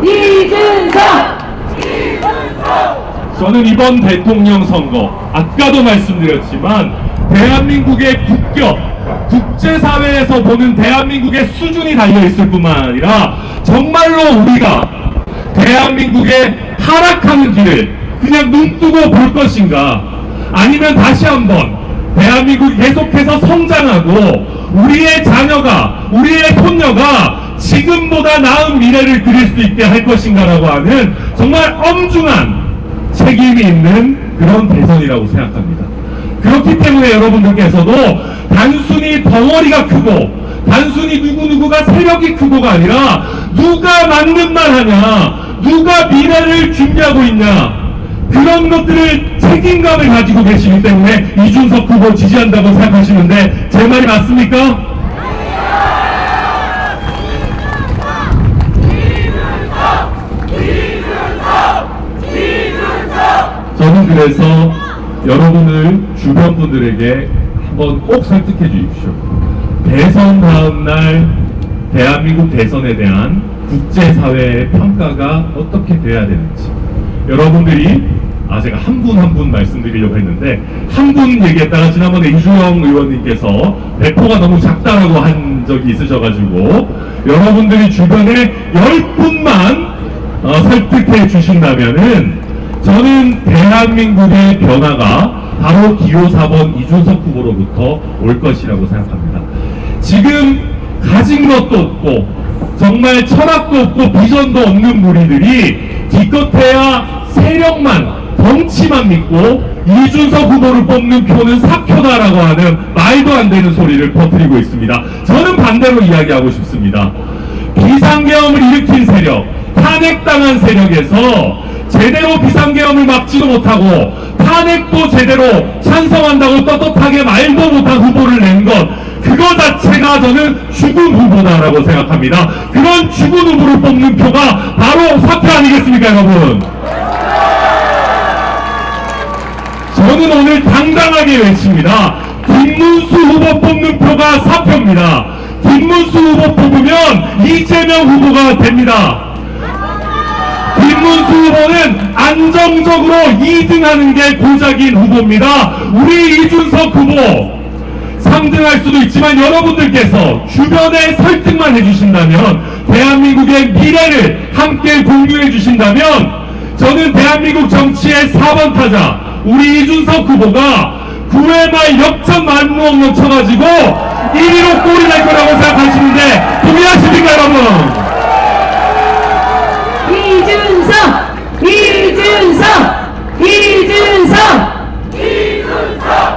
이준석! 저는 이번 대통령 선거, 아까도 말씀드렸지만 대한민국의 국격, 국제사회에서 보는 대한민국의 수준이 달려있을 뿐만 아니라 정말로 우리가 대한민국의 하락하는 길을 그냥 눈 뜨고 볼 것인가, 아니면 다시 한번 대한민국이 계속해서 성장하고 우리의 자녀가, 우리의 손녀가 지금보다 나은 미래를 그릴 수 있게 할 것인가라고 하는 정말 엄중한 책임이 있는 그런 대선이라고 생각합니다. 그렇기 때문에 여러분들께서도 단순히 덩어리가 크고 단순히 누구누구가 세력이 크고가 아니라 누가 맞는 말 하냐, 누가 미래를 준비하고 있냐, 그런 것들을 책임감을 가지고 계시기 때문에 이준석 후보 지지한다고 생각하시는데 제 말이 맞습니까? 저는 그래서 여러분을 주변 분들에게 한번 꼭 설득해 주십시오. 대선 다음 날 대한민국 대선에 대한 국제사회의 평가가 어떻게 돼야 되는지 여러분들이, 제가 한 분 한 분 말씀드리려고 했는데 한 분 얘기했다가 지난번에 이주영 의원님께서 배포가 너무 작다라고 한 적이 있으셔가지고 여러분들이 주변에 10분만 설득해 주신다면은 저는 대한민국의 변화가 바로 기호 4번 이준석 후보로부터 올 것이라고 생각합니다. 지금 가진 것도 없고 정말 철학도 없고 비전도 없는 무리들이 기껏해야 세력만, 덩치만 믿고 이준석 후보를 뽑는 표는 사표다라고 하는 말도 안 되는 소리를 퍼뜨리고 있습니다. 저는 반대로 이야기하고 싶습니다. 비상계엄을 일으킨 세력, 탄핵당한 세력에서 제대로 비상계엄을 막지도 못하고 탄핵도 제대로 찬성한다고 떳떳하게 말도 못한 후보를 낸 것, 그거 자체가 저는 죽은 후보다라고 생각합니다. 그런 죽은 후보를 뽑는 표가 바로 사표 아니겠습니까, 여러분? 저는 오늘 당당하게 외칩니다. 김문수 후보 뽑는 표가 사표입니다. 김문수 후보 뽑으면 이재명 후보가 됩니다. 김문수 후보는 안정적으로 2등하는 게 고작인 후보입니다. 우리 이준석 후보 3등할 수도 있지만 여러분들께서 주변에 설득만 해주신다면, 대한민국의 미래를 함께 공유해 주신다면 저는 대한민국 정치의 4번 타자 우리 이준석 후보가 9회 말 역전 만무억력 쳐가지고 1위로 골이 날 거라고 생각하시는데 동의하십니까, 여러분? 이준석! 이준석! 이준석!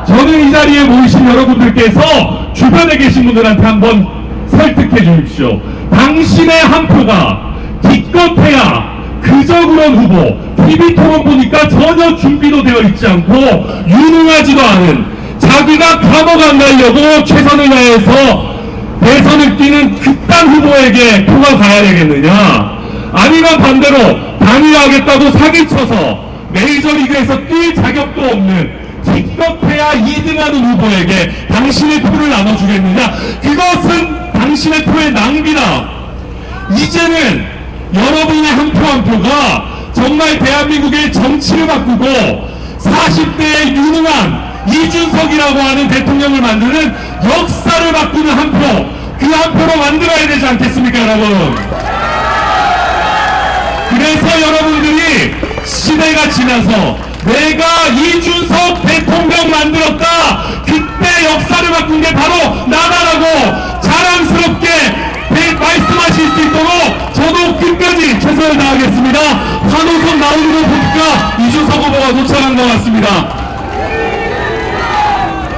저는 이 자리에 모이신 여러분들께서 주변에 계신 분들한테 한번 설득해 주십시오. 당신의 한 표가 기껏해야 그저 그런 후보, TV토론 보니까 전혀 준비도 되어 있지 않고 유능하지도 않은, 자기가 감옥 안 가려고 최선을 다해서 대선을 뛰는 그딴 후보에게 표가 가야 되겠느냐, 아니면 반대로 단일화하겠다고 사기쳐서 메이저리그에서 뛸 자격도 없는 기껏해야 2등하는 후보에게 당신의 표를 나눠주겠느냐, 그것은 당신의 표의 낭비다. 이제는 여러분의 한 표 한 표가 정말 대한민국의 정치를 바꾸고 40대의 유능한 이준석이라고 하는 대통령을 만드는 역사를 바꾸는 한 표, 그 한 표로 만들어야 되지 않겠습니까, 여러분? 그래서 여러분들이 시대가 지나서 내가 이준석 대통령 만들었다, 그때 역사를 바꾼 게 바로 나다라고 자랑스럽게 말씀하실 수 있도록 저도 끝까지 최선을 다하겠습니다. 환호성 나오는 거 보니까 이준석 후보가 도착한 것 같습니다.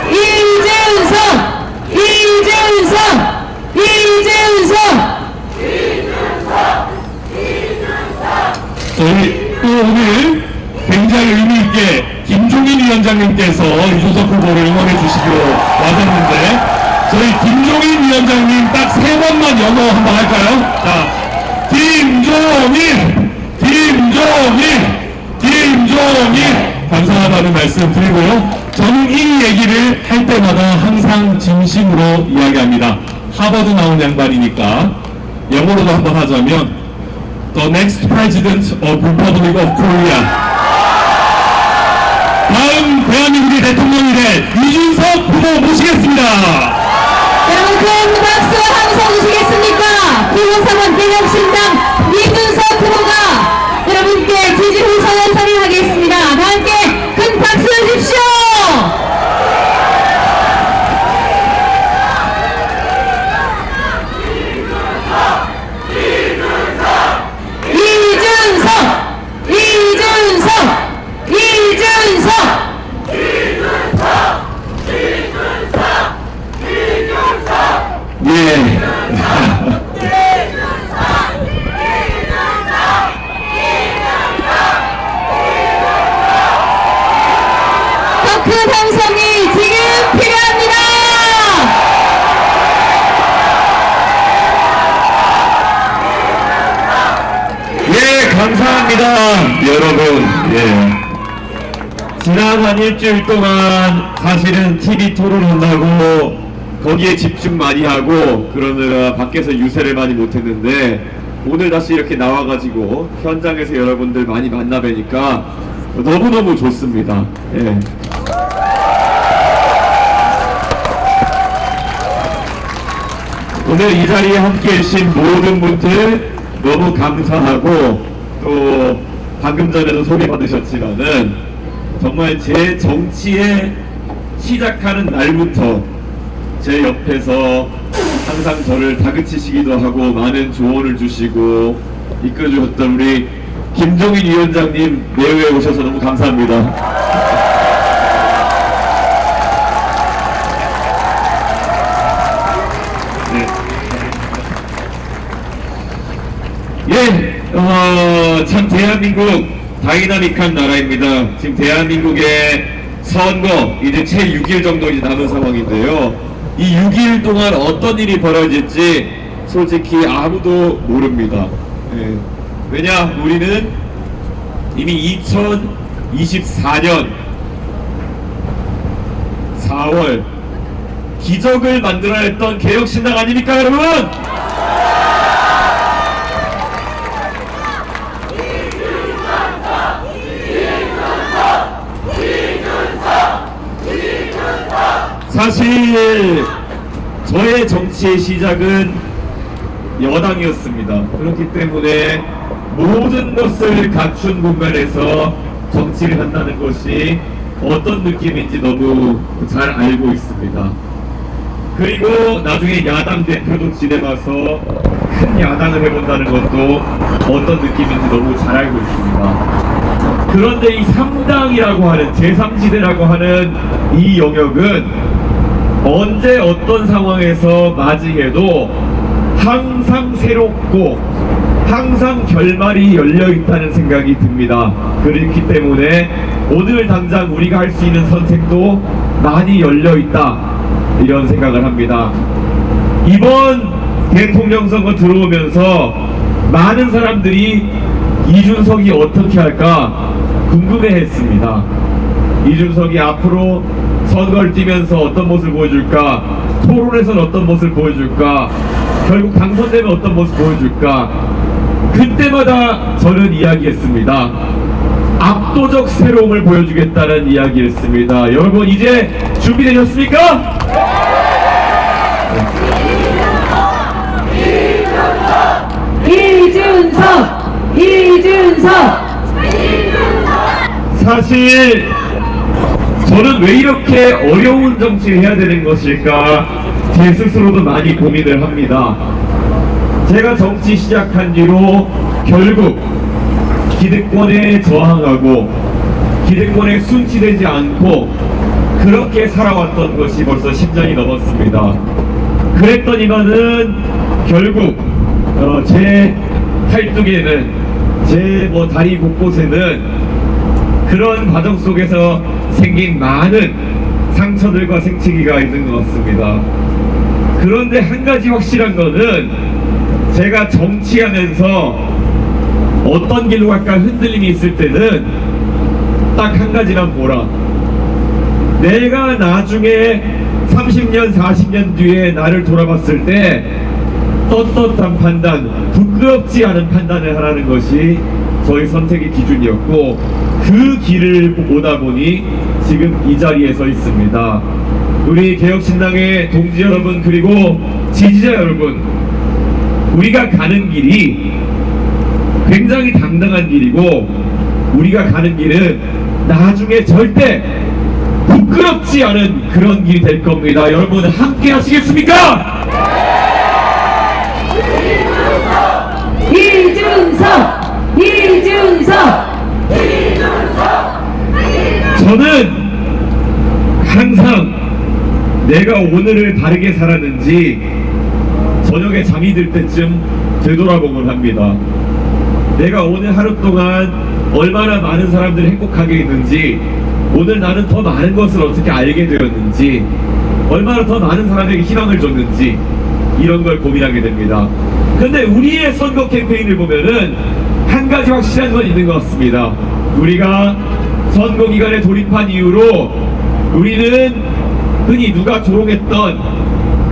이준석! 이준석! 이준석! 저희 또 오늘 굉장히 의미있게 김종인 위원장님께서 이준석 후보를 응원해 주시기로 와셨는데, 저희 김종인 위원장님 딱 3번만 영어 한번 할까요? 자, 김종인! 감사하다는 말씀 드리고요. 저는 이 얘기를 할 때마다 항상 진심으로 이야기합니다. 하버드 나온 양반이니까 영어로도 한번 하자면 the next president of Republic of Korea. 다음 대한민국의 대통령이 될 이준석 후보 모시겠습니다. 여러분 큰 박수와 함성 주시겠습니까? 기본사관 개혁신당 이준석 후보가 여러분께 지지 후선 선을 하겠습니다. 다 함께 큰 박수 주십시오. 이준석! 이준석! 이준석! 예. 더 큰 함성이 지금 필요합니다. 예, 감사합니다. 여러분, 예. 지난 한 일주일 동안 사실은 TV 토론한다고 거기에 집중 많이 하고 그러느라 밖에서 유세를 많이 못했는데 오늘 다시 이렇게 나와가지고 현장에서 여러분들 많이 만나 뵈니까 너무너무 좋습니다. 예. 오늘 이 자리에 함께 계신 모든 분들 너무 감사하고 또 방금 전에도 소개 받으셨지만은 정말 제 정치에 시작하는 날부터 제 옆에서 항상 저를 다그치시기도 하고 많은 조언을 주시고 이끌어주셨던 우리 김종인 위원장님 내외에 오셔서 너무 감사합니다. 예, 참 대한민국 다이나믹한 나라입니다. 지금 대한민국의 선거 이제 채 6일 정도 이제 남은 상황인데요. 이 6일 동안 어떤 일이 벌어질지 솔직히 아무도 모릅니다. 예. 왜냐, 우리는 이미 2024년 4월 기적을 만들어냈던 개혁신당 아닙니까, 여러분? 사실 저의 정치의 시작은 여당이었습니다. 그렇기 때문에 모든 것을 갖춘 공간에서 정치를 한다는 것이 어떤 느낌인지 너무 잘 알고 있습니다. 그리고 나중에 야당 대표도 지내봐서 큰 야당을 해본다는 것도 어떤 느낌인지 너무 잘 알고 있습니다. 그런데 이 3당이라고 하는 제3지대라고 하는 이 영역은 언제 어떤 상황에서 맞이해도 항상 새롭고 항상 결말이 열려있다는 생각이 듭니다. 그렇기 때문에 오늘 당장 우리가 할 수 있는 선택도 많이 열려있다, 이런 생각을 합니다. 이번 대통령 선거 들어오면서 많은 사람들이 이준석이 어떻게 할까 궁금해했습니다. 이준석이 앞으로 선거를 뛰면서 어떤 모습을 보여줄까, 토론에서는 어떤 모습을 보여줄까, 결국 당선되면 어떤 모습을 보여줄까. 그때마다 저는 이야기했습니다. 압도적 새로움을 보여주겠다는 이야기였습니다. 여러분, 이제 준비되셨습니까? 이준석! 이준석! 사실 저는 왜 이렇게 어려운 정치를 해야 되는 것일까 제 스스로도 많이 고민을 합니다. 제가 정치 시작한 뒤로 결국 기득권에 저항하고 기득권에 순치되지 않고 그렇게 살아왔던 것이 벌써 10년이 넘었습니다. 그랬더니만은 결국 제 팔뚝에는 제 다리 곳곳에는 그런 과정 속에서 생긴 많은 상처들과 생채기가 있는 것 같습니다. 그런데 한 가지 확실한 거는 제가 정치하면서 어떤 길로 갈까 흔들림이 있을 때는 딱 한 가지만 보라. 내가 나중에 30년, 40년 뒤에 나를 돌아봤을 때 떳떳한 판단, 부끄럽지 않은 판단을 하라는 것이 저희 선택의 기준이었고, 그 길을 오다 보니 지금 이 자리에 서 있습니다. 우리 개혁신당의 동지 여러분, 그리고 지지자 여러분, 우리가 가는 길이 굉장히 당당한 길이고, 우리가 가는 길은 나중에 절대 부끄럽지 않은 그런 길이 될 겁니다. 여러분 함께 하시겠습니까? 이준석! 저는 항상 내가 오늘을 바르게 살았는지 저녁에 잠이 들 때쯤 되돌아보곤 합니다. 내가 오늘 하루 동안 얼마나 많은 사람들이 행복하게 있는지, 오늘 나는 더 많은 것을 어떻게 알게 되었는지, 얼마나 더 많은 사람에게 희망을 줬는지, 이런 걸 고민하게 됩니다. 근데 우리의 선거 캠페인을 보면은 한 가지 확실한 건 있는 것 같습니다. 우리가 선거 기간에 돌입한 이후로 우리는 흔히 누가 조롱했던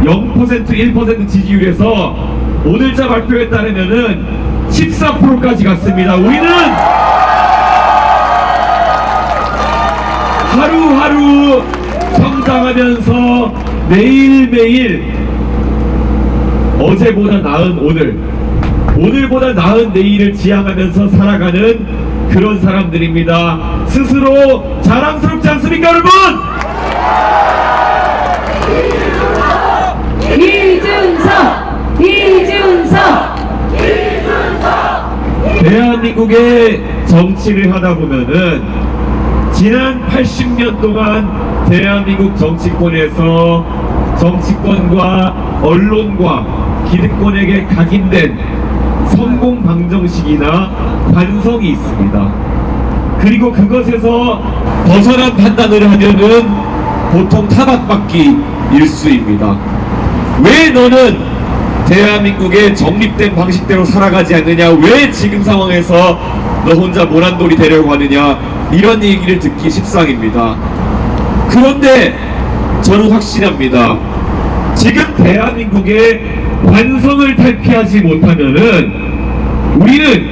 0%, 1% 지지율에서 오늘자 발표에 따르면은 14%까지 갔습니다. 우리는 하루하루 성장하면서 매일매일 어제보다 나은 오늘, 오늘보다 나은 내일을 지향하면서 살아가는 그런 사람들입니다. 스스로 자랑스럽지 않습니까, 여러분? 이준석! 대한민국의 정치를 하다 보면은 지난 80년 동안 대한민국 정치권에서 정치권과 언론과 기득권에게 각인된 성공 방정식이나 관성이 있습니다. 그리고 그것에서 벗어난 판단을 하면은 보통 타박받기 일수입니다. 왜 너는 대한민국의 정립된 방식대로 살아가지 않느냐, 왜 지금 상황에서 너 혼자 모난돌이 되려고 하느냐, 이런 얘기를 듣기 십상입니다. 그런데 저는 확신합니다. 지금 대한민국의 관성을 탈피하지 못하면은 우리는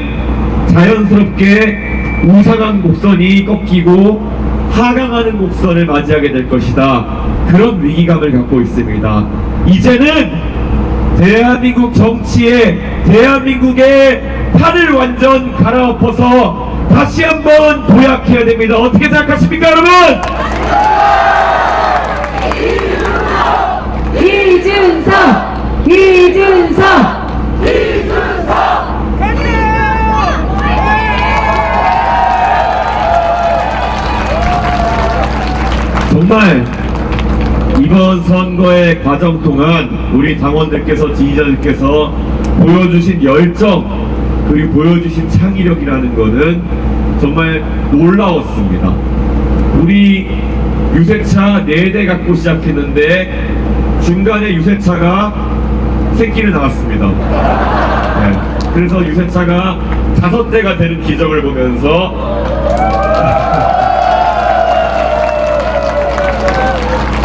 자연스럽게 우상한 곡선이 꺾이고 하강하는 곡선을 맞이하게 될 것이다. 그런 위기감을 갖고 있습니다. 이제는 대한민국 정치에 대한민국의 판을 완전 갈아엎어서 다시 한번 도약해야 됩니다. 어떻게 생각하십니까, 여러분? 이준석! 정말 이번 선거의 과정 동안 우리 당원들께서, 지지자들께서 보여주신 열정, 그리고 보여주신 창의력이라는 것은 정말 놀라웠습니다. 우리 유세차 4대 갖고 시작했는데 중간에 유세차가 새끼를 낳았습니다. 네. 그래서 유세차가 5대가 되는 기적을 보면서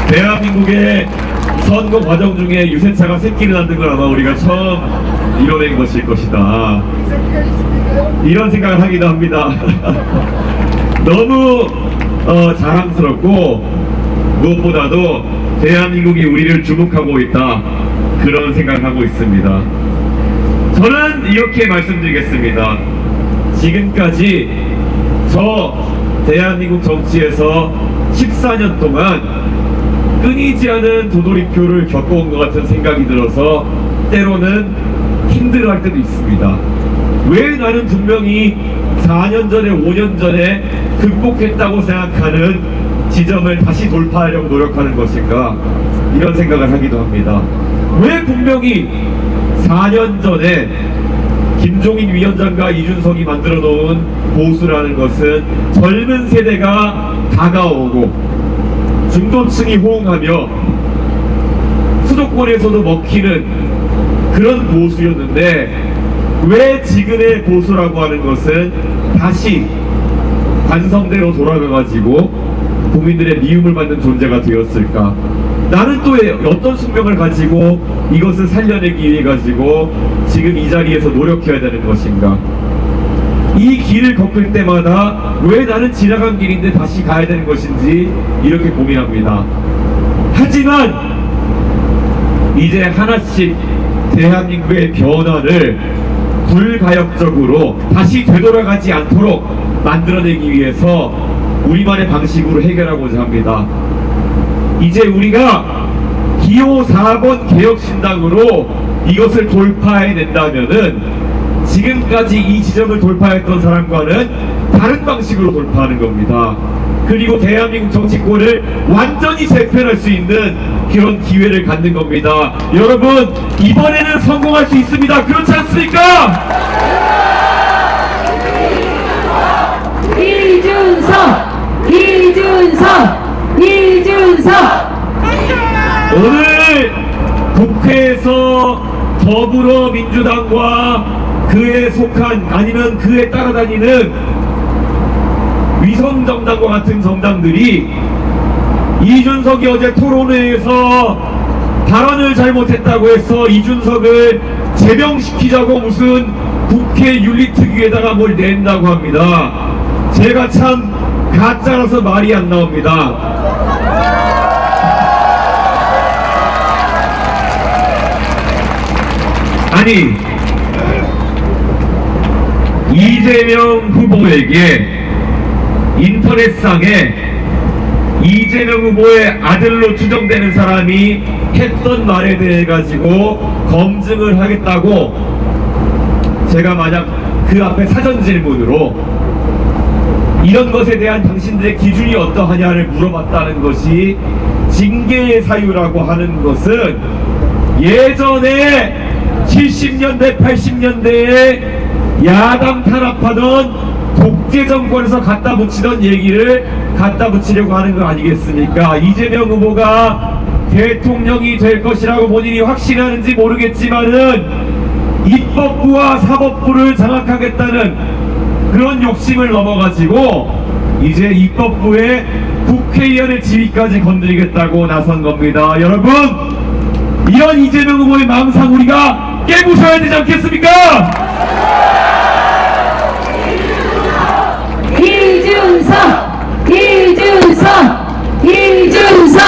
대한민국의 선거 과정 중에 유세차가 새끼를 낳는 걸 아마 우리가 처음 이뤄낸 것일 것이다, 이런 생각을 하기도 합니다. 너무 자랑스럽고 무엇보다도 대한민국이 우리를 주목하고 있다, 그런 생각을 하고 있습니다. 저는 이렇게 말씀드리겠습니다. 지금까지 저 대한민국 정치에서 14년 동안 끊이지 않은 도돌이표를 겪어온 것 같은 생각이 들어서 때로는 힘들어할 때도 있습니다. 왜 나는 분명히 4년 전에 5년 전에 극복했다고 생각하는 지점을 다시 돌파하려고 노력하는 것인가, 이런 생각을 하기도 합니다. 왜 분명히 4년 전에 김종인 위원장과 이준석이 만들어 놓은 보수라는 것은 젊은 세대가 다가오고 중도층이 호응하며 수도권에서도 먹히는 그런 보수였는데, 왜 지금의 보수라고 하는 것은 다시 관성대로 돌아가가지고 국민들의 미움을 받는 존재가 되었을까? 나는 또 어떤 숙명을 가지고 이것을 살려내기 위해 가지고 지금 이 자리에서 노력해야 되는 것인가? 이 길을 겪을 때마다 왜 나는 지나간 길인데 다시 가야 되는 것인지 이렇게 고민합니다. 하지만 이제 하나씩 대한민국의 변화를 불가역적으로 다시 되돌아가지 않도록 만들어내기 위해서 우리만의 방식으로 해결하고자 합니다. 이제 우리가 기호 4번 개혁신당으로 이것을 돌파해낸다면은 지금까지 이 지점을 돌파했던 사람과는 다른 방식으로 돌파하는 겁니다. 그리고 대한민국 정치권을 완전히 재편할 수 있는 그런 기회를 갖는 겁니다. 여러분, 이번에는 성공할 수 있습니다. 그렇지 않습니까? 이준석 오늘 국회에서 더불어민주당과 그에 속한 아니면 그에 따라다니는 위성정당과 같은 정당들이 이준석이 어제 토론회에서 발언을 잘못했다고 해서 이준석을 제명시키자고 무슨 국회 윤리특위에다가 뭘 낸다고 합니다. 제가 참 가짜라서 말이 안 나옵니다. 아니, 이재명 후보에게 인터넷상에 이재명 후보의 아들로 추정되는 사람이 했던 말에 대해 가지고 검증을 하겠다고 제가 만약 그 앞에 사전 질문으로 이런 것에 대한 당신들의 기준이 어떠하냐를 물어봤다는 것이 징계의 사유라고 하는 것은 예전에 70년대 80년대에 야당 탄압하던 독재 정권에서 갖다 붙이던 얘기를 갖다 붙이려고 하는 거 아니겠습니까? 이재명 후보가 대통령이 될 것이라고 본인이 확신하는지 모르겠지만은 입법부와 사법부를 장악하겠다는 그런 욕심을 넘어가지고 이제 입법부의 국회의원의 지위까지 건드리겠다고 나선 겁니다. 여러분, 이런 이재명 후보의 망상 우리가 깨부셔야 되지 않겠습니까? 이준석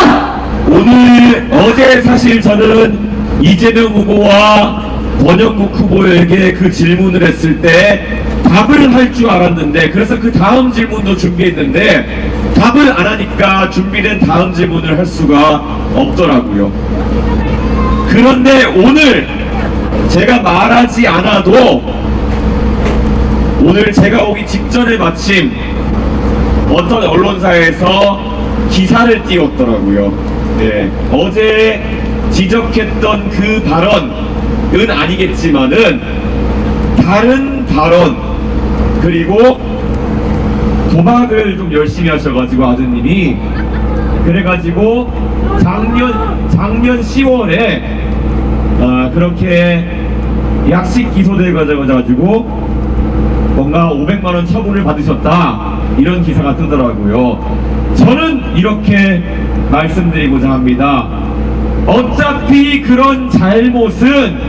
오늘 어제 사실 저는 이재명 후보와 권영국 후보에게 그 질문을 했을 때 답을 할 줄 알았는데, 그래서 그 다음 질문도 준비했는데 답을 안 하니까 준비된 다음 질문을 할 수가 없더라고요. 그런데 오늘 제가 말하지 않아도 오늘 제가 오기 직전에 마침 어떤 언론사에서 기사를 띄웠더라고요. 네, 어제 지적했던 그 발언은 아니겠지만은 다른 발언, 그리고 도박을 좀 열심히 하셔가지고 아드님이 그래가지고 작년 10월에 그렇게 약식 기소돼 가지고 뭔가 500만원 처분을 받으셨다, 이런 기사가 뜨더라고요. 저는 이렇게 말씀드리고자 합니다. 어차피 그런 잘못은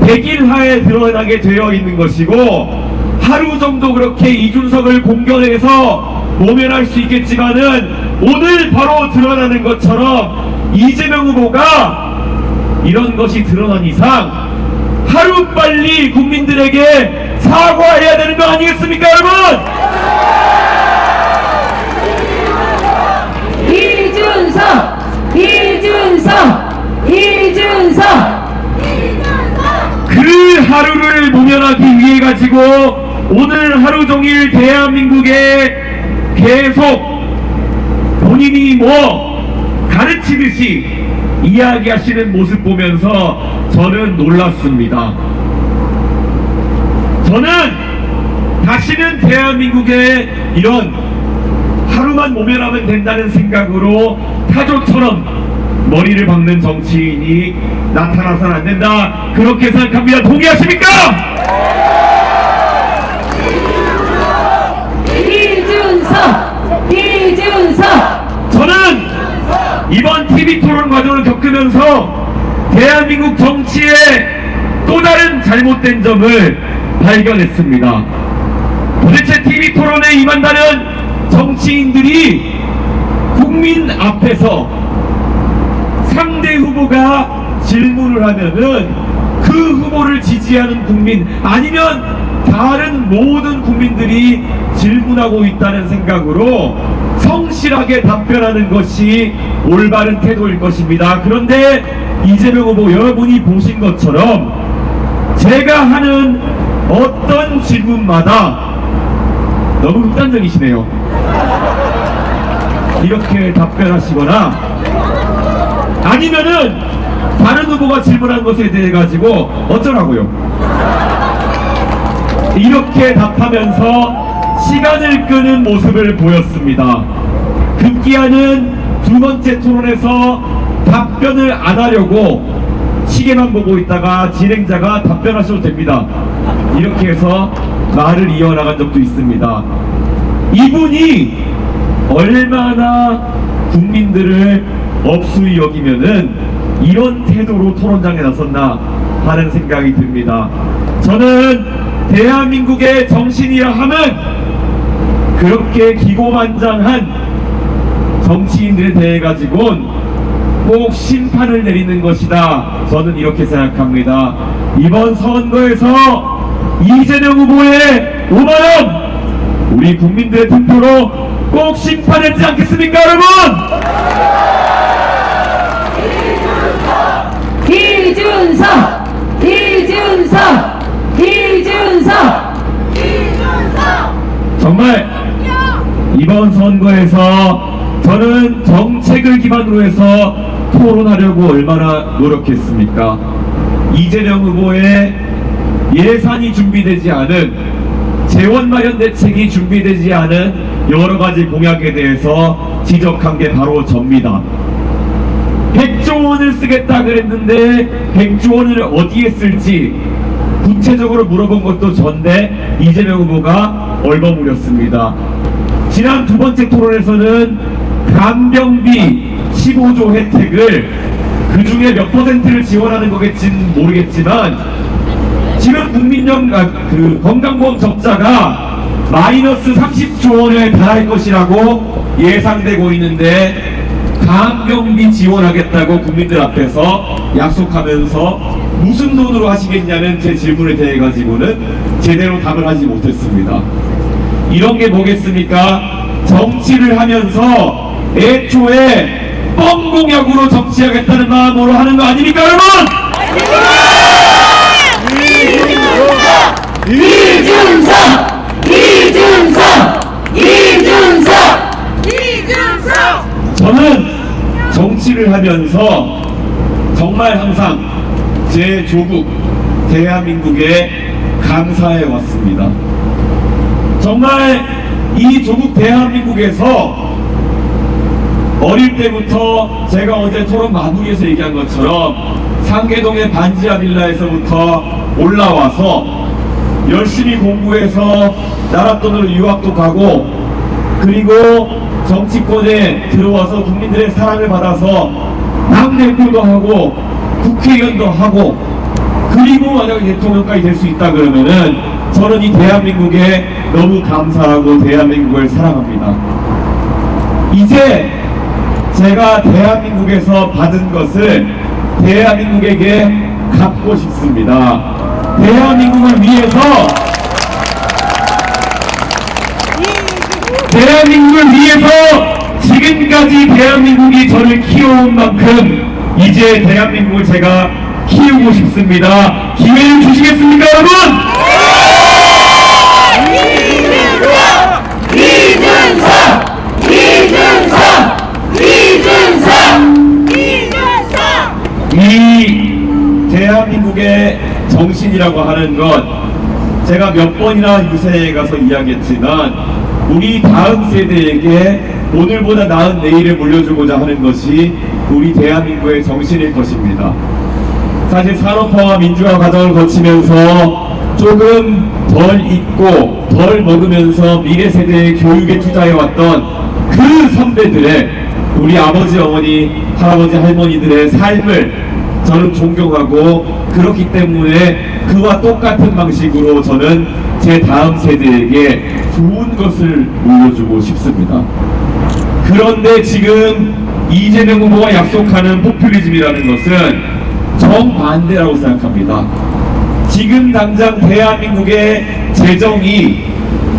100일 하에 드러나게 되어 있는 것이고, 하루 정도 그렇게 이준석을 공격해서 모면할 수 있겠지만은 오늘 바로 드러나는 것처럼 이재명 후보가 이런 것이 드러난 이상 하루빨리 국민들에게 사과해야 되는 거 아니겠습니까, 여러분? 이준석 그 하루를 모면하기 위해 가지고 오늘 하루 종일 대한민국에 계속 본인이 뭐 가르치듯이 이야기하시는 모습 보면서 저는 놀랐습니다. 저는 다시는 대한민국에 이런 하루만 모면하면 된다는 생각으로 타조처럼 머리를 박는 정치인이 나타나서는 안 된다, 그렇게 생각합니다. 동의하십니까? 이준석 저는 이번 TV 토론 과정 보면서 대한민국 정치의 또 다른 잘못된 점을 발견했습니다. 도대체 TV 토론에 임한다는 정치인들이 국민 앞에서 상대 후보가 질문을 하면은 그 후보를 지지하는 국민 아니면 다른 모든 국민들이 질문하고 있다는 생각으로 성실하게 답변하는 것이 올바른 태도일 것입니다. 그런데 이재명 후보 여러분이 보신 것처럼 제가 하는 어떤 질문마다 너무 극단적이시네요. 이렇게 답변하시거나 아니면은 다른 후보가 질문한 것에 대해 가지고 어쩌라고요? 이렇게 답하면서 시간을 끄는 모습을 보였습니다. 급기야는 두 번째 토론에서 답변을 안 하려고 시계만 보고 있다가 진행자가 답변하셔도 됩니다. 이렇게 해서 말을 이어나간 적도 있습니다. 이분이 얼마나 국민들을 업수히 여기면은 이런 태도로 토론장에 나섰나 하는 생각이 듭니다. 저는 대한민국의 정신이라 하면 그렇게 기고만장한 정치인들에 대해 가지고는 꼭 심판을 내리는 것이다. 저는 이렇게 생각합니다. 이번 선거에서 이재명 후보의 5만원 우리 국민들의 투표로 꼭 심판했지 않겠습니까, 여러분? 이준석! 정말 이번 선거에서 저는 정책을 기반으로 해서 토론하려고 얼마나 노력했습니까? 이재명 후보의 예산이 준비되지 않은 재원 마련 대책이 준비되지 않은 여러 가지 공약에 대해서 지적한 게 바로 접니다. 100조 원을 쓰겠다 그랬는데 100조 원을 어디에 쓸지 구체적으로 물어본 것도 전데 이재명 후보가 얼버무렸습니다. 지난 두 번째 토론에서는 간병비 15조 혜택을 그 중에 몇 퍼센트를 지원하는 거겠지는 모르겠지만 지금 건강보험 적자가 마이너스 30조 원에 달할 것이라고 예상되고 있는데 간병비 지원하겠다고 국민들 앞에서 약속하면서 무슨 돈으로 하시겠냐는 제 질문에 대해 가지고는 제대로 답을 하지 못했습니다. 이런 게 뭐겠습니까? 정치를 하면서 애초에 뻥공약으로 정치하겠다는 마음으로 하는 거 아닙니까, 여러분? 저는 정치를 하면서 정말 항상 제 조국 대한민국에 감사해 왔습니다. 정말 이 조국 대한민국에서 어릴 때부터 제가 어제 토론 마무리에서 얘기한 것처럼 상계동의 반지하 빌라에서부터 올라와서 열심히 공부해서 나라 돈으로 유학도 가고 그리고 정치권에 들어와서 국민들의 사랑을 받아서 당대표도 하고 국회의원도 하고 그리고 만약에 대통령까지 될 수 있다 그러면은 저는 이 대한민국에 너무 감사하고 대한민국을 사랑합니다. 이제 제가 대한민국에서 받은 것을 대한민국에게 갚고 싶습니다. 대한민국을 위해서 지금까지 대한민국이 저를 키워온 만큼 이제 대한민국을 제가 키우고 싶습니다. 기회를 주시겠습니까, 여러분? 이 대한민국의 정신이라고 하는 것 제가 몇 번이나 유세에 가서 이야기했지만 우리 다음 세대에게 오늘보다 나은 내일을 물려주고자 하는 것이 우리 대한민국의 정신일 것입니다. 사실 산업화와 민주화 과정을 거치면서 조금 덜 잊고 덜 먹으면서 미래 세대의 교육에 투자해왔던 그 선배들의 우리 아버지, 어머니, 할아버지, 할머니들의 삶을 저는 존경하고, 그렇기 때문에 그와 똑같은 방식으로 저는 제 다음 세대에게 좋은 것을 물려주고 싶습니다. 그런데 지금 이재명 후보가 약속하는 포퓰리즘이라는 것은 정반대라고 생각합니다. 지금 당장 대한민국의 재정이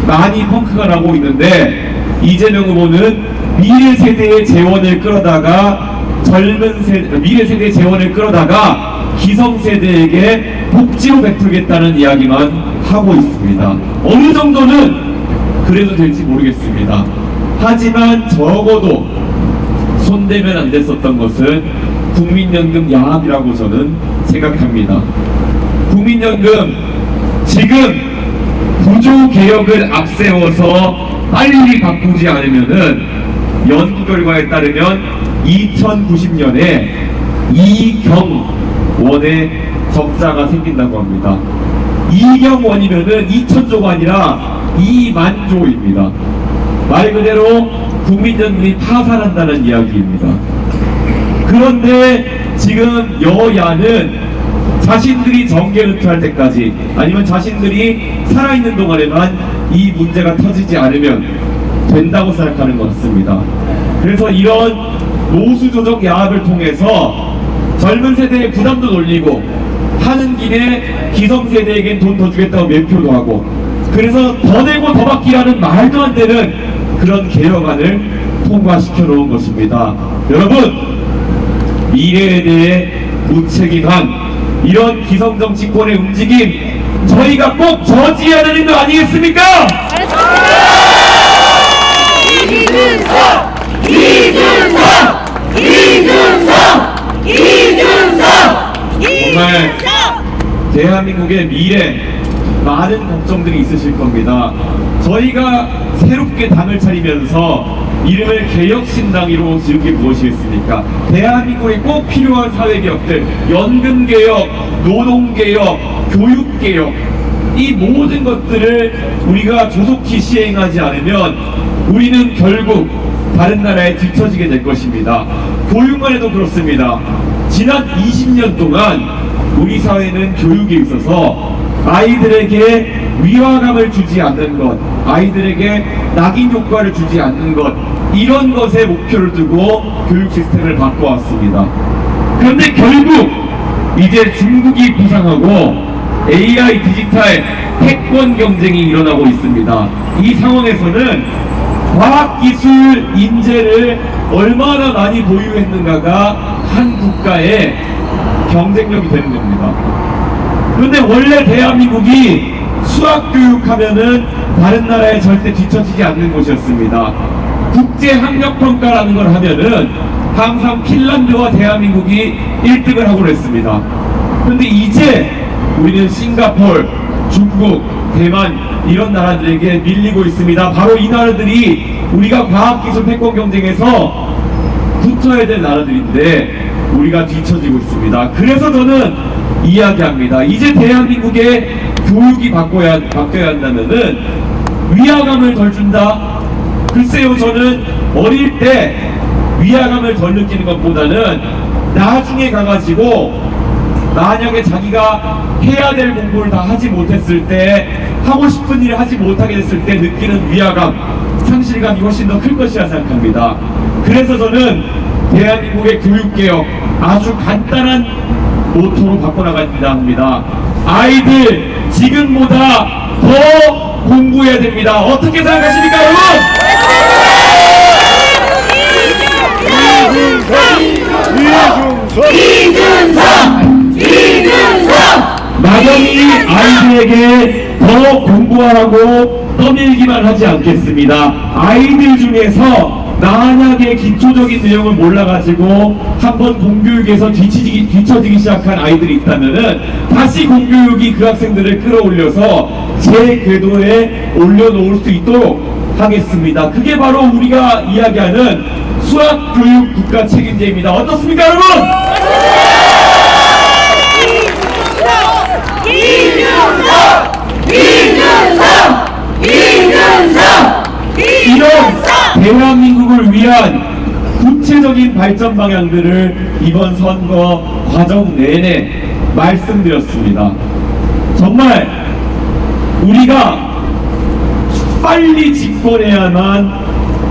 많이 펑크가 나고 있는데, 이재명 후보는 미래 세대의 재원을 끌어다가 미래 세대의 재원을 끌어다가 기성세대에게 복지로 베풀겠다는 이야기만 하고 있습니다. 어느 정도는 그래도 될지 모르겠습니다. 하지만 적어도 손대면 안 됐었던 것은 국민연금 야합이라고 저는 생각합니다. 국민연금 지금 구조 개혁을 앞세워서 빨리 바꾸지 않으면은 연구 결과에 따르면 2090년에 이경원의 적자가 생긴다고 합니다. 이경원이면은 2천조가 아니라 2만조입니다. 말 그대로 국민연금이 파산한다는 이야기입니다. 그런데 지금 여야는 자신들이 정계 은퇴할 때까지, 아니면 자신들이 살아있는 동안에만 이 문제가 터지지 않으면 된다고 생각하는 것 같습니다. 그래서 이런 노수조정 야합을 통해서 젊은 세대의 부담도 놀리고, 하는 김에 기성세대에겐 돈 더 주겠다고 매표도 하고, 그래서 더 내고 더 받기라는 말도 안 되는 그런 개혁안을 통과시켜 놓은 것입니다. 여러분, 미래에 대해 무책임한 이런 기성정치권의 움직임, 저희가 꼭 저지해야 되는 거 아니겠습니까? 정말 대한민국의 미래, 많은 걱정들이 있으실 겁니다. 저희가 새롭게 당을 차리면서 이름을 개혁신당으로 지은 게 무엇이겠습니까? 대한민국에 꼭 필요한 사회개혁들, 연금개혁, 노동개혁, 교육개혁, 이 모든 것들을 우리가 조속히 시행하지 않으면 우리는 결국 다른 나라에 뒤처지게 될 것입니다. 교육만 해도 그렇습니다. 지난 20년 동안 우리 사회는 교육에 있어서 아이들에게 위화감을 주지 않는 것, 아이들에게 낙인 효과를 주지 않는 것, 이런 것에 목표를 두고 교육 시스템을 바꿔왔습니다. 그런데 결국 이제 중국이 부상하고 AI 디지털 패권 경쟁이 일어나고 있습니다. 이 상황에서는 과학기술 인재를 얼마나 많이 보유했는가가 한 국가의 경쟁력이 되는 겁니다. 그런데 원래 대한민국이 수학교육하면은 다른 나라에 절대 뒤처지지 않는 곳이었습니다. 국제학력평가라는 걸 하면은 항상 핀란드와 대한민국이 1등을 하고 그랬습니다. 그런데 이제 우리는 싱가포르, 중국, 대만 이런 나라들에게 밀리고 있습니다. 바로 이 나라들이 우리가 과학기술 패권 경쟁에서 붙어야 될 나라들인데 우리가 뒤처지고 있습니다. 그래서 저는 이야기합니다. 이제 대한민국의 교육이 바뀌어야 한다면은 위화감을 덜 준다? 글쎄요, 저는 어릴 때 위화감을 덜 느끼는 것보다는 나중에 가가지고 만약에 자기가 해야 될 공부를 다 하지 못했을 때, 하고 싶은 일을 하지 못하게 됐을 때 느끼는 위화감, 상실감이 훨씬 더 클 것이라 생각합니다. 그래서 저는 대한민국의 교육개혁 아주 간단한 모토로 바꿔나간다 합니다. 아이들 지금보다 더 공부해야 됩니다. 어떻게 생각하십니까, 여러분? 막연히 아이들에게 더 공부하라고 떠밀기만 하지 않겠습니다. 아이들 중에서 만약에 기초적인 내용을 몰라가지고 한번 공교육에서 뒤처지기 시작한 아이들이 있다면은 다시 공교육이 그 학생들을 끌어올려서 제 궤도에 올려놓을 수 있도록 하겠습니다. 그게 바로 우리가 이야기하는 수학교육 국가 책임제입니다. 어떻습니까, 여러분? 이런 대한민국을 위한 구체적인 발전 방향들을 이번 선거 과정 내내 말씀드렸습니다. 정말 우리가 빨리 집권해야만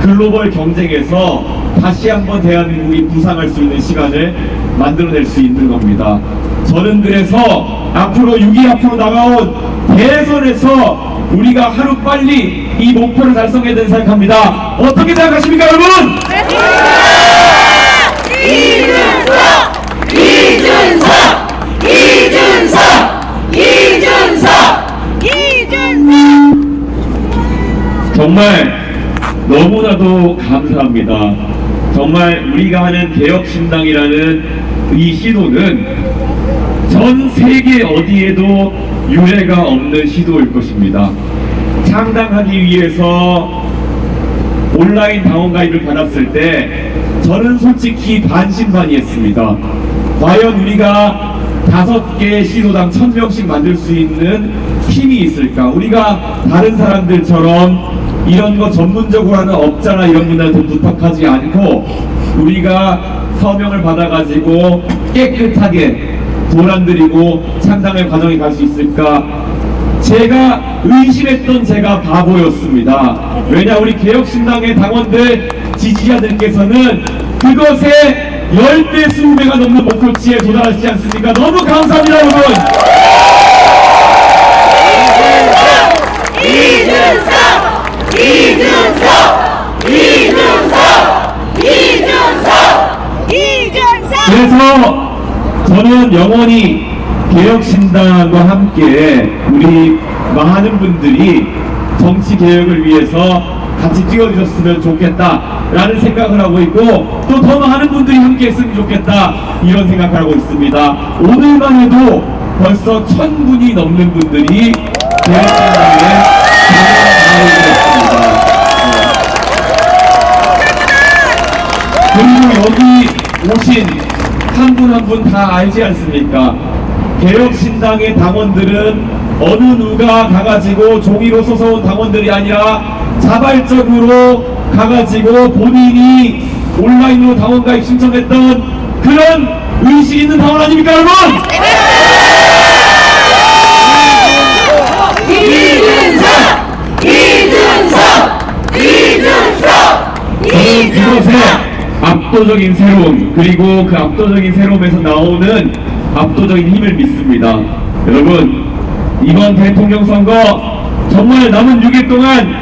글로벌 경쟁에서 다시 한번 대한민국이 부상할 수 있는 시간을 만들어낼 수 있는 겁니다. 저는 그래서 앞으로 6.2 앞으로 나가온 대선에서 우리가 하루빨리 이 목표를 달성해야 된다고 생각합니다. 어떻게 생각하십니까, 여러분? 정말 너무나도 감사합니다. 정말 우리가 하는 개혁신당이라는 이 시도는 전 세계 어디에도 유례가 없는 시도일 것입니다. 창당하기 위해서 온라인 당원 가입을 받았을 때 저는 솔직히 반신반의했습니다. 과연 우리가 5개의 시도당 1000명씩 만들 수 있는 힘이 있을까? 우리가 다른 사람들처럼 이런 거 전문적으로 하는 업자나 이런 분들한테 부탁하지 않고 우리가 서명을 받아가지고 깨끗하게 돈 안 들이고 창당의 과정에 갈 수 있을까? 제가 의심했던 제가 바보였습니다. 왜냐, 우리 개혁신당의 당원들, 지지자들께서는 그것에 10배, 20배가 넘는 목표치에 도달하시지 않습니까? 너무 감사합니다, 여러분! 그래서 저는 영원히 개혁신당과 함께 우리 많은 분들이 정치 개혁을 위해서 같이 뛰어주셨으면 좋겠다라는 생각을 하고 있고, 또 더 많은 분들이 함께 했으면 좋겠다 이런 생각을 하고 있습니다. 오늘만 해도 벌써 1000분이 넘는 분들이 개혁신당에 참여하고 있습니다. 그리고 여기 오신 한 분 한 분 다 알지 않습니까? 개혁신당의 당원들은 어느 누가 가가지고 종이로 쏘서온 당원들이 아니라 자발적으로 가가지고 본인이 온라인으로 당원가입 신청했던 그런 의식 있는 당원 아닙니까, 여러분? 저는 그것에 압도적인 새로움, 그리고 그 압도적인 새로움에서 나오는 압도적인 힘을 믿습니다. 여러분, 이번 대통령 선거 정말 남은 6일 동안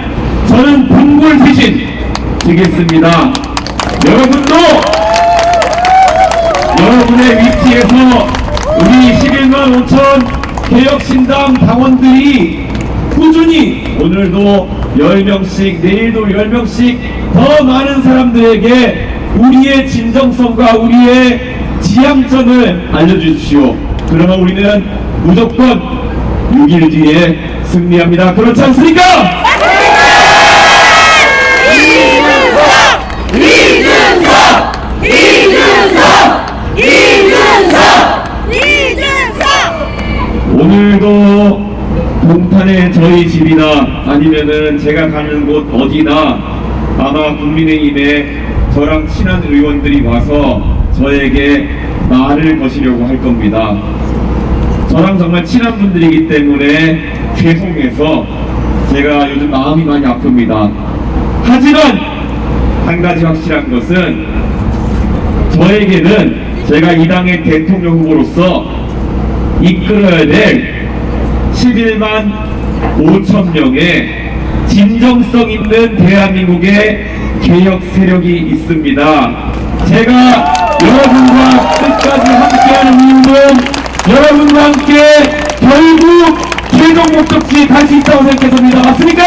저는 분골쇄신 되겠습니다. 여러분도 여러분의 위치에서 우리 11만 5천 개혁신당 당원들이 꾸준히 오늘도 10명씩, 내일도 10명씩 더 많은 사람들에게 우리의 진정성과 우리의 지향점을 알려주십시오. 그러면 우리는 무조건 6일 뒤에 승리합니다. 그렇지 않습니까? 오늘도 동탄에 저희 집이나 아니면은 제가 가는 곳 어디나 아마 국민의힘에 저랑 친한 의원들이 와서 저에게 말을 거시려고 할 겁니다. 저랑 정말 친한 분들이기 때문에 죄송해서 제가 요즘 마음이 많이 아픕니다. 하지만 한 가지 확실한 것은 저에게는 제가 이 당의 대통령 후보로서 이끌어야 될 11만 5천 명의 진정성 있는 대한민국의 개혁 세력이 있습니다. 제가 여러분과 끝까지 함께하는 이유는 여러분과 함께 결국 최종 목적지에 갈 수 있다고 생각해서입니다. 맞습니까?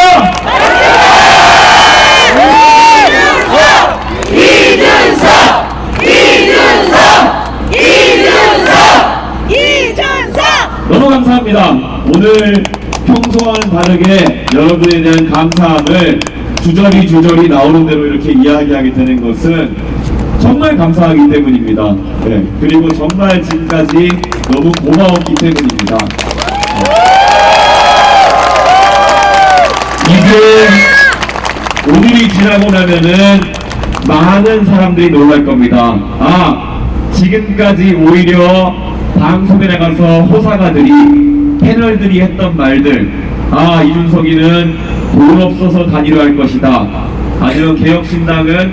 너무 감사합니다. 오늘 평소와는 다르게 여러분에 대한 감사함을 주저리 나오는 대로 이렇게 이야기하게 되는 것은 정말 감사하기 때문입니다. 네, 그리고 정말 지금까지 너무 고마웠기 때문입니다. 이제 오늘이 지나고 나면은 많은 사람들이 놀랄 겁니다. 지금까지 오히려 방송에 나가서 호사가들이 패널들이 했던 말들, 이준석이는 돈 없어서 단일화 할 것이다, 아니면 개혁신당은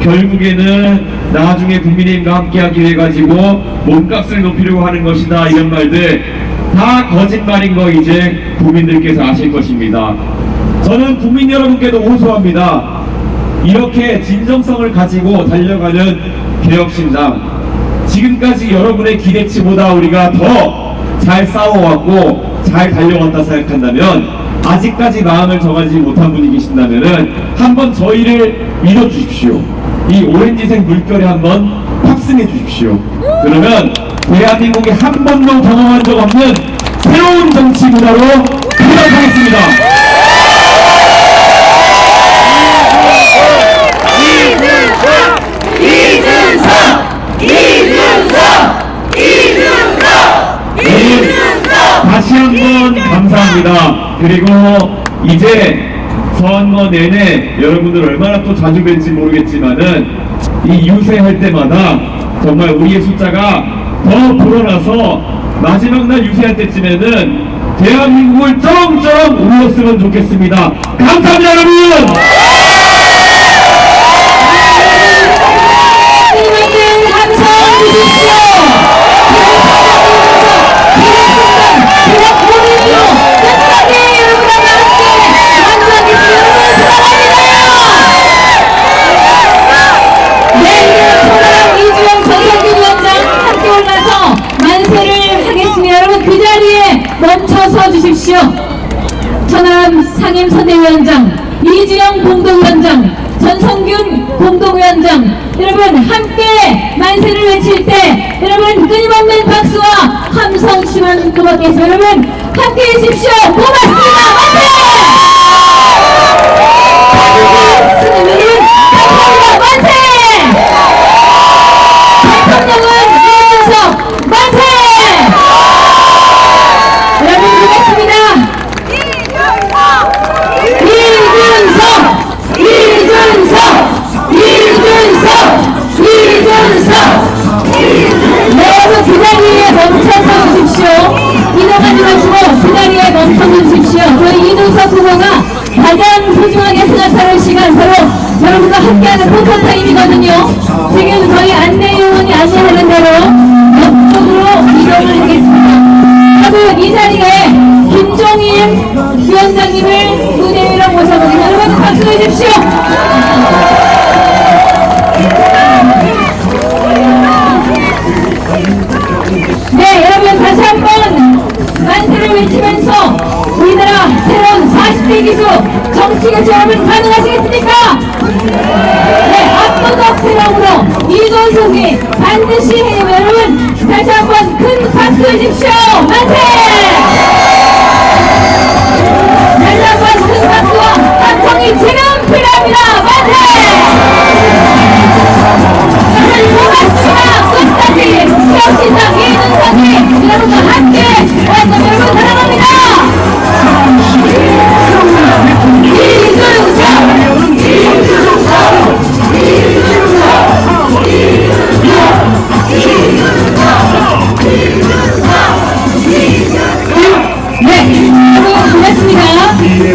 결국에는 나중에 국민의힘과 함께하기 위해 가지고 몸값을 높이려고 하는 것이다, 이런 말들 다 거짓말인 거 이제 국민들께서 아실 것입니다. 저는 국민 여러분께도 호소합니다. 이렇게 진정성을 가지고 달려가는 개혁신당, 지금까지 여러분의 기대치보다 우리가 더 잘 싸워왔고 잘 달려왔다 생각한다면, 아직까지 마음을 정하지 못한 분이 계신다면은 한번 저희를 믿어주십시오. 이 오렌지색 물결에 한번 탑승해 주십시오. 그러면 대한민국이 한 번도 경험한 적 없는 새로운 정치 문화로 도약하겠습니다. 다시 한번 감사합니다. 그리고 이제 선거 내내 여러분들 얼마나 또 자주 뵐지 모르겠지만은 이 유세할 때마다 정말 우리의 숫자가 더 불어나서 마지막 날 유세할 때쯤에는 대한민국을 쩌렁쩌렁 울렸으면 좋겠습니다. 감사합니다, 여러분! 멈춰서 주십시오. 천하람 상임선대위원장, 이주영 공동위원장, 전성균 공동위원장, 여러분 함께 만세를 외칠 때 여러분 끊임없는 박수와 함성 치면 고맙겠습니다. 여러분 함께 해주십시오. 고맙습니다. 만세! 여러분 감사합니다. 만세! 대통령은 이준석 만세! 여러분 그 자리에 멈춰서 주십시오. 이동하지 마시고 그 자리에 멈춰서 주십시오. 저희 이준석 후보가 가장 소중하게 생각하는 시간, 바로 여러분과 함께하는 포토타임이거든요. 지금 저희 안내요원이 안내하는 대로 옆쪽으로 이동을 하겠습니다. 여러분 이 자리에 김종인 위원장님을 무대 위로 모셔보겠습니다. 여러분 박수 해주십시오. 네, 여러분 다시 한번 만세를 외치면서 우리나라 새로운 40대 기수 정치 개최 여러분 가능하시겠습니까? 네, 압도적 세력으로 이준석이 반드시 해내면 여러분 다시 한번 큰 박수 해주십시오. 만세! 다시 한번 큰 박수와 함성이 지금 필요합니다. 만세! 여러분 고맙습니다. 끝까지 개혁신당 이준석이 여러분과 함께 왔던 여러분 사랑합니다.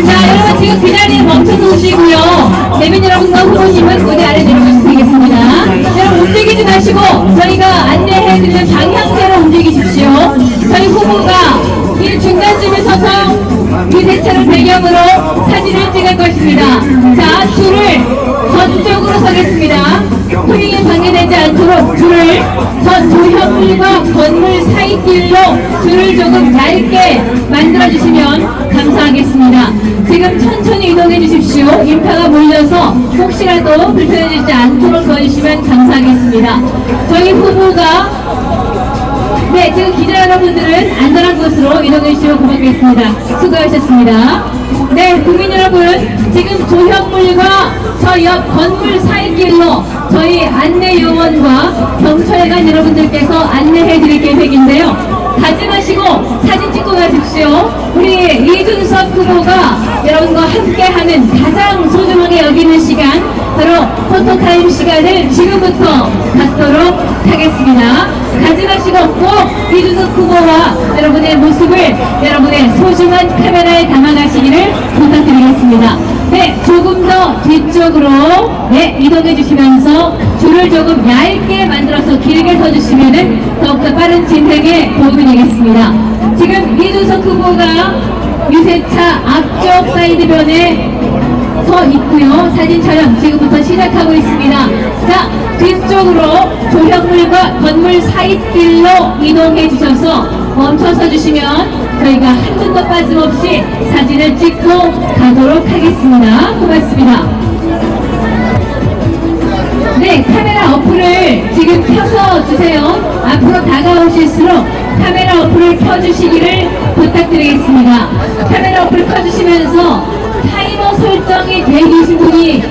자, 여러분 지금 그 자리에 멈춰놓으시고요. 대민 여러분과 후보님은 무대 아래 내려가시면 되겠습니다. 여러분 움직이지 마시고 저희가 안내해드리는 방향대로 움직이십시오. 저희 후보가 이 중간쯤에 서서 그 대차를 배경으로 사진을 찍을 것입니다. 자, 줄을 전쪽으로 서겠습니다. 흥행에 방해되지 않도록 줄을 전 조형물과 건물 사이길로 줄을 조금 얇게 만들어주시면 감사하겠습니다. 지금 천천히 이동해 주십시오. 인파가 몰려서 혹시라도 불편해지지 않도록 도와주시면 감사하겠습니다. 저희 후보가 네, 지금 기자 여러분들은 안전한 곳으로 이동해 주시면 고맙겠습니다. 수고하셨습니다. 네, 국민 여러분, 지금 조형물과 저 옆 건물 사이길로 저희 안내 요원과 경찰관 여러분들께서 안내해 드릴 계획인데요. 가지 마시고 사진 찍고 가십시오. 우리 이준석 후보가 여러분과 함께하는 가장 소중하게 여기는 시간, 바로 포토타임 시간을 지금부터 갖도록 하겠습니다. 가지 마시고 꼭 이준석 후보와 여러분의 모습을 여러분의 소중한 카메라에 담아가시기를 부탁드리겠습니다. 네, 조금 더 뒤쪽으로 이동해 주시면서 줄을 조금 얇게 만들어서 길게 서주시면은 더욱더 빠른 진행에 도움이 되겠습니다. 지금 이준석 후보가 유세차 앞쪽 사이드변에 서 있고요. 사진 촬영 지금부터 시작하고 있습니다. 자, 뒤쪽으로 조형물과 건물 사이길로 이동해 주셔서 멈춰서 주시면 저희가 한눈도 빠짐없이 사진을 찍고 가도록 하겠습니다. 고맙습니다. 네, 카메라 어플을 지금 켜서 주세요. 앞으로 다가오실수록 카메라 어플을 켜주시기를 부탁드리겠습니다. 카메라 어플을 켜주시면서 타이머 설정이 돼 계신 분이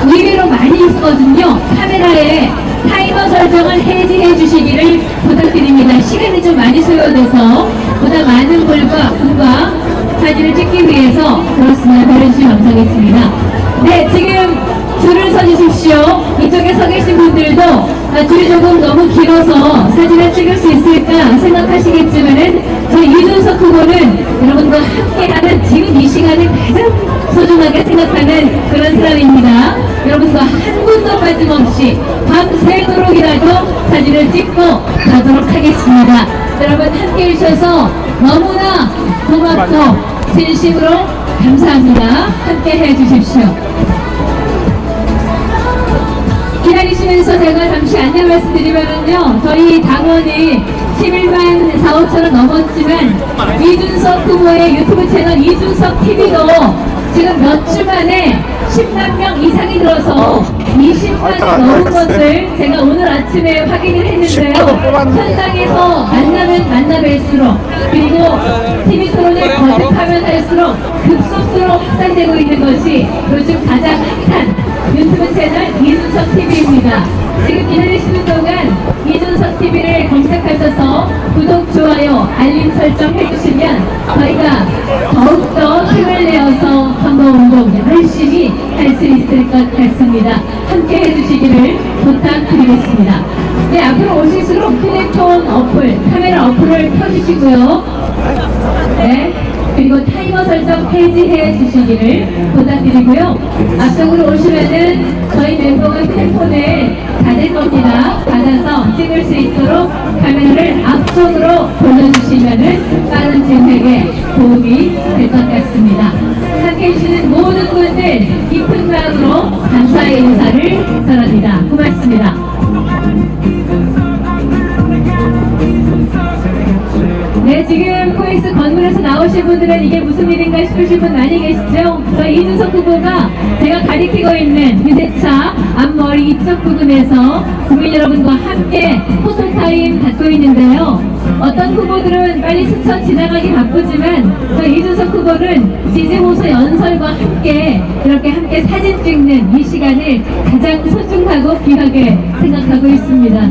의외로 많이 있거든요. 카메라에 타이머 설정을 해지해 주시기를 부탁드립니다. 시간이 좀 많이 소요돼서 보다 많은 분과 사진을 찍기 위해서 그렇습니다. 배려주시면 감사하겠습니다. 네, 지금 줄을 서주십시오. 이쪽에 서 계신 분들도 줄이 조금 너무 길어서 사진을 찍을 수 있을까 생각하시겠지만은 저희 이준석 후보는 여러분과 함께하는 지금 이 시간을 가장 소중하게 생각하는 그런 사람입니다. 여러분과 한 분도 빠짐없이 밤새도록이라도 사진을 찍고 가도록 하겠습니다. 여러분 함께 해주셔서 너무나 고맙고 진심으로 감사합니다. 함께 해주십시오. 기다리시면서 제가 잠시 안내 말씀드리면요, 저희 당원이 11만 4, 5천원 넘었지만 이준석 후보의 유튜브 채널 이준석 TV도 지금 몇 주 만에 10만 명 이상이 들어서 20만이 넘은 것을 제가 오늘 아침에 확인을 했는데요. 현장에서 만나면 만나뵐수록 그리고 TV 토론에 거듭하면 할수록 급속도로 확산되고 있는 것이 요즘 가장 핫한 유튜브 채널 이준석 TV입니다. 지금 기다리시는 동안 이준석 TV를 검색하셔서 구독, 좋아요, 알림 설정 해주시면 저희가 더욱더 힘을 내어서 선거운동 열심히 할 수 있을 것 같습니다. 함께 해주시기를 부탁드리겠습니다. 네, 앞으로 오실수록 휴대폰 어플, 카메라 어플을 켜주시고요. 네. 그리고 타이머 설정 해지해 주시기를 부탁드리고요. 앞쪽으로 오시면은 저희 멤버가 휴대폰을 닫을 겁니다. 닫아서 찍을 수 있도록 카메라를 앞쪽으로 돌려주시면은 빠른 진행에 도움이 될 것 같습니다. 함께 해주시는 모든 분들 깊은 마음으로 감사의 인사를 전합니다. 고맙습니다. 네, 지금 코엑스 건물에서 나오실 분들은 이게 무슨 일인가 싶으실 분 많이 계시죠? 저희 이준석 후보가 제가 가리키고 있는 유세차 앞머리 이쪽 부분에서 국민 여러분과 함께 포토타임 갖고 있는데요. 어떤 후보들은 빨리 스쳐 지나가기 바쁘지만 저희 이준석 후보는 지지호소 연설과 함께 이렇게 함께 사진 찍는 이 시간을 가장 소중하고 귀하게 생각하고 있습니다.